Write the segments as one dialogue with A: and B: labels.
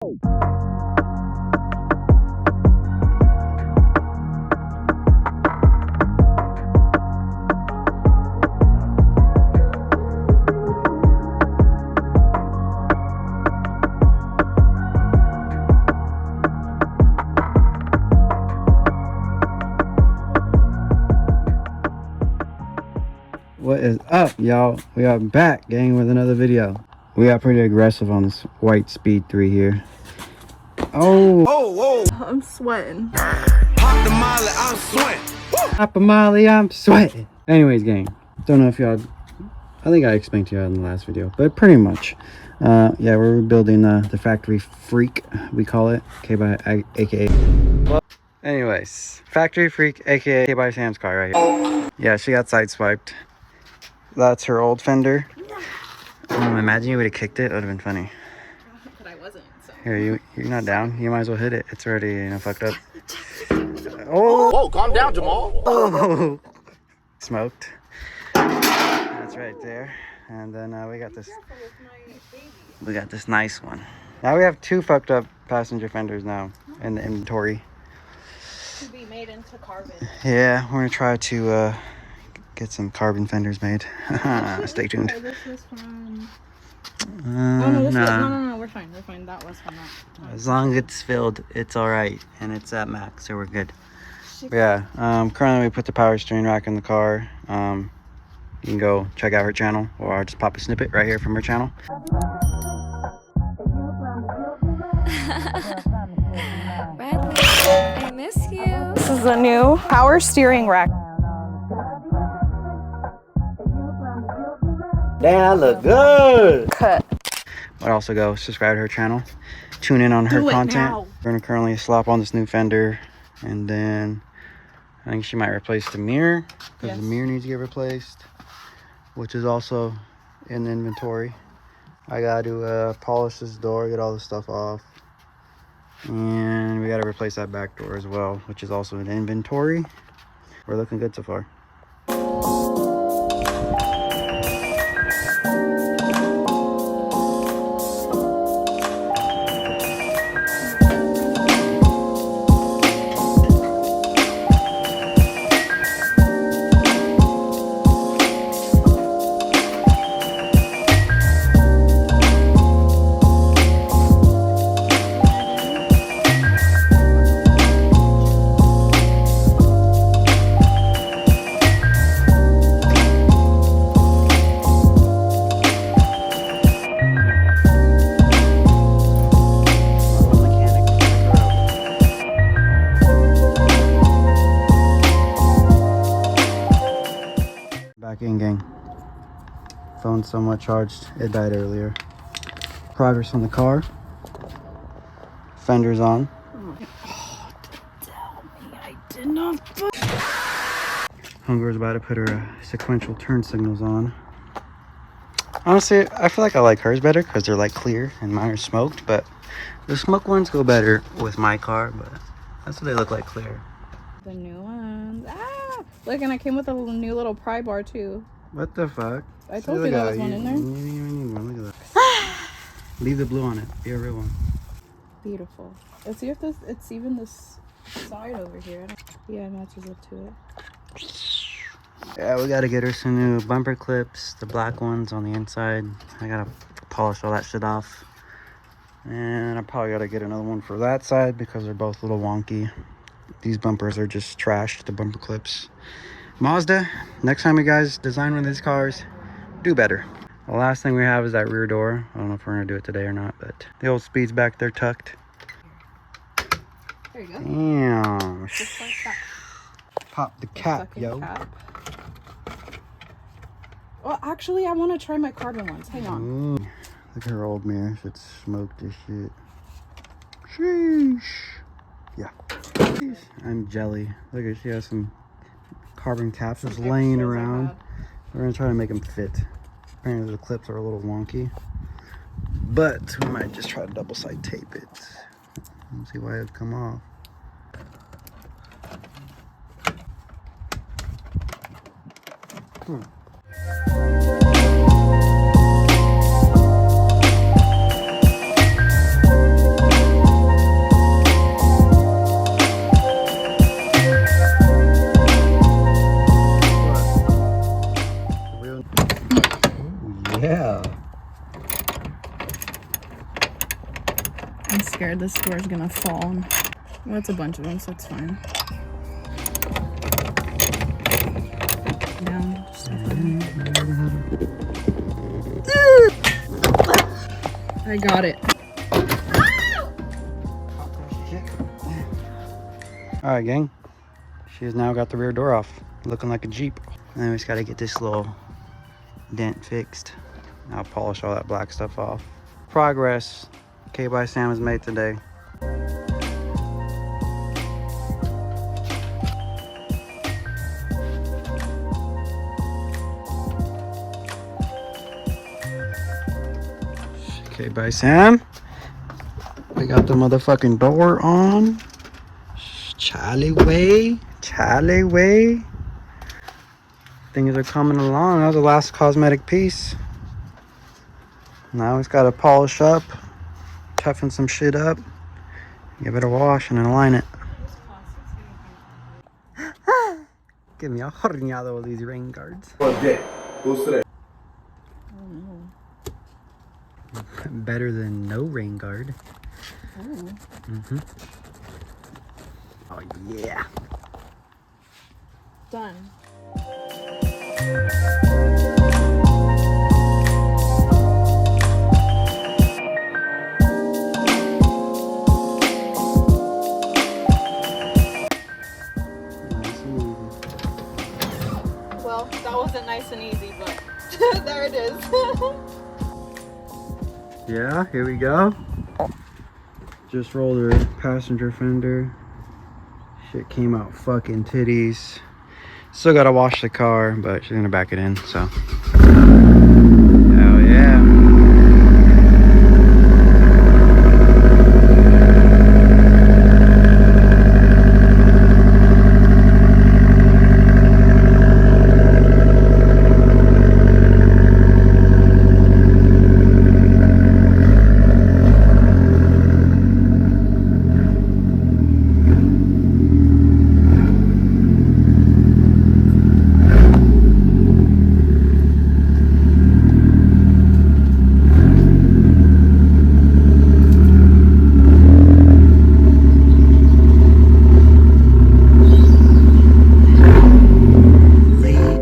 A: What is up, y'all? We are back, gang, with another video. We got pretty aggressive on this white Speed 3 here. Oh,
B: whoa! I'm sweating.
C: Pop the molly, I'm sweating.
A: Pop a molly, I'm sweating. Anyways, gang, don't know if y'all, I think I explained to y'all in the last video, but pretty much, yeah, we're rebuilding the factory freak, we call it, aka. Well, anyways, factory freak, aka kbyesam car right here. Yeah, she got sideswiped. That's her old fender. Imagine you would have kicked it. It would have been funny.
B: But I wasn't. So.
A: Here, you're not down. You might as well hit it. It's already, you know, fucked up. Oh!
C: Whoa, calm down, Jamal.
A: Oh! Smoked. That's right there. And then we got this. We got this nice one. Now we have two fucked up passenger fenders now in the inventory.
B: To be made into carbon.
A: Yeah, we're gonna try to get some carbon fenders made. Stay tuned.
B: This was fun.
A: No.
B: No, we're fine. That was fun.
A: As long as it's filled, it's all right, and it's at max, so we're good. Yeah. Currently, we put the power steering rack in the car. You can go check out her channel, or I'll just pop a snippet right here from her channel.
D: Bradley, I miss you.
B: This is a new power steering rack.
A: That look good.
B: Cut.
A: But also go subscribe to her channel. Tune in on her content.
B: Now.
A: We're gonna currently slap on this new fender, and then I think she might replace the mirror because the mirror needs to get replaced, which is also in the inventory. I got to polish this door, get all this stuff off, and we got to replace that back door as well, which is also in inventory. We're looking good so far. Back in, gang. Phone's somewhat charged. It died earlier. Progress on the car. Fender's on.
B: Oh, tell me I did not put.
A: Hunger's about to put her sequential turn signals on. Honestly, I feel like I like hers better because they're like clear and mine are smoked, but the smoke ones go better with my car, but that's what they look like clear.
B: The new ones. Ah! Look, and I came with a new little pry bar too.
A: What the fuck?
B: I told you there was one in there.
A: You need one. Look at that. Leave the blue on it. Be a real one.
B: Beautiful. Let's see if it's even this side over here. Yeah, it matches up to it.
A: Yeah, we gotta get her some new bumper clips, the black ones on the inside. I gotta polish all that shit off. And I probably gotta get another one for that side because they're both a little wonky. These bumpers are just trash, the bumper clips. Mazda, next time you guys design one of these cars, do better. The last thing we have is that rear door. I don't know if we're gonna do it today or not, but the old Speed's back there tucked.
B: There you go.
A: Damn.
B: Just like that.
A: Pop the cap, yo.
B: Cap. Well, actually, I want to try my carbon ones. Hang on.
A: Ooh. Look at her old mirror. It's smoked as shit. Sheesh. Yeah. I'm jelly. Look at, she has some carbon caps just laying around. We're gonna try to make them fit. Apparently the clips are a little wonky, but we might just try to double side tape it and see why it'd come off.
B: I'm scared this door's gonna fall. Well, it's a bunch of them, so it's fine. Down. Just so I got it.
A: Alright, gang. She's now got the rear door off, looking like a Jeep. And then we just gotta get this little dent fixed. I'll polish all that black stuff off. Progress. kbyesam has made today. kbyesam. We got the motherfucking door on. Charlie way. Charlie way. Things are coming along. That was the last cosmetic piece. Now we just gotta polish up, toughen some shit up, give it a wash, and then align it. Give me a horneado with these rain guards. Better than no rain guard. Oh yeah.
B: Done. Well, that wasn't nice and easy, but there it is.
A: Yeah, here we go. Just rolled her passenger fender. Shit came out fucking titties. Still gotta wash the car, but she's gonna back it in, so. Hell yeah.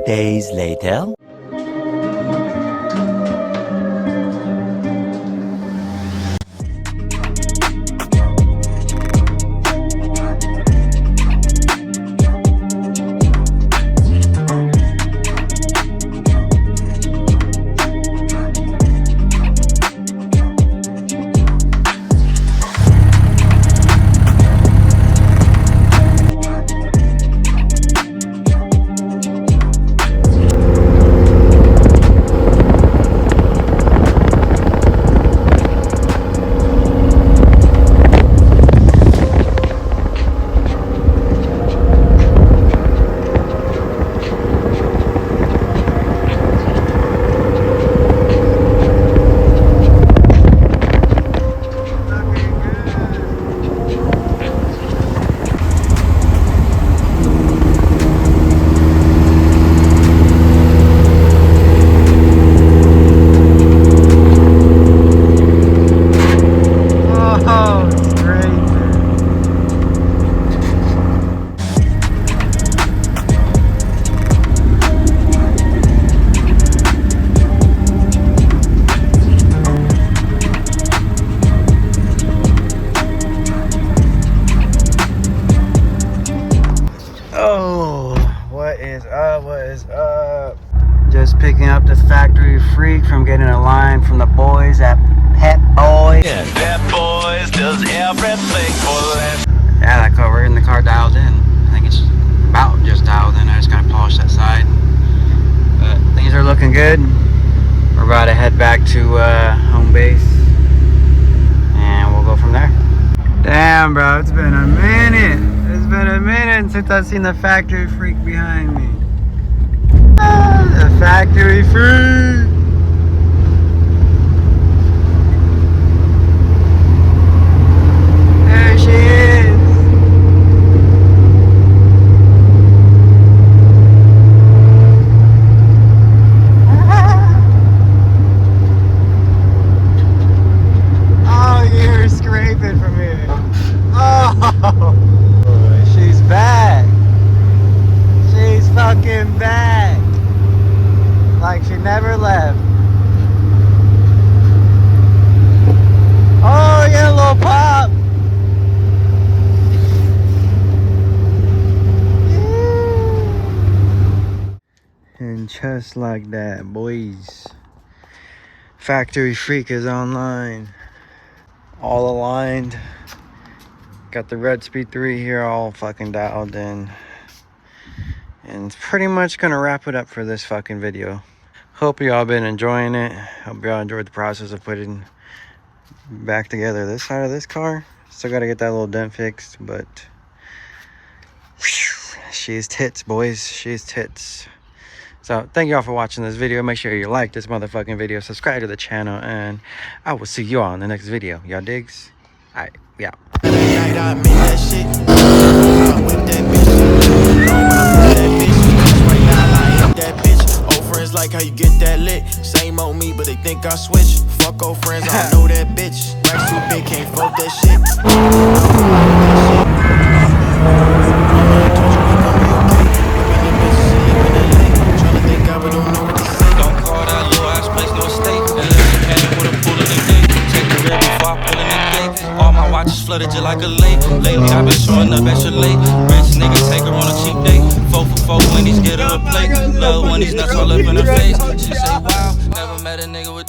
E: Days later. Just picking up this factory freak from getting a line from the boys at Pet Boys.
C: Yeah, that boys does everything for that.
A: Yeah, that car, we're in the car dialed in. I think it's about just dialed in. I just gotta polish that side. But things are looking good. We're about to head back to home base. And we'll go from there. Damn, bro, it's been a minute. It's been a minute since I've seen the factory freak behind me. The factory freak. There she is. Oh, you're scraping Just like that, boys. Factory Freak is online. All aligned. Got the red speed 3 here all fucking dialed in. And it's pretty much gonna wrap it up for this fucking video. Hope y'all been enjoying it. Hope y'all enjoyed the process of putting back together this side of this car. Still gotta get that little dent fixed, but whew, she's tits, boys. She's tits. So thank y'all for watching this video. Make sure you like this motherfucking video, subscribe to the channel, and I will see you all in the next video. Y'all digs? Alright, we out.
F: Like how you get that lit. Same old me, but they think I switch. Fuck old friends, I don't know that bitch. Racks too big, can't fuck that shit.
G: Don't call that little ass place no estate. Unless you came with a pool of the day. Take the rib before I pull in the gate. All my watches flooded just like a lake. Lately I've been showing up extra late. Rich nigga take her on a cheap date. 4 for 4 when he's get her a plate. Love when these nuts all up in her face. She say wow, never met a nigga with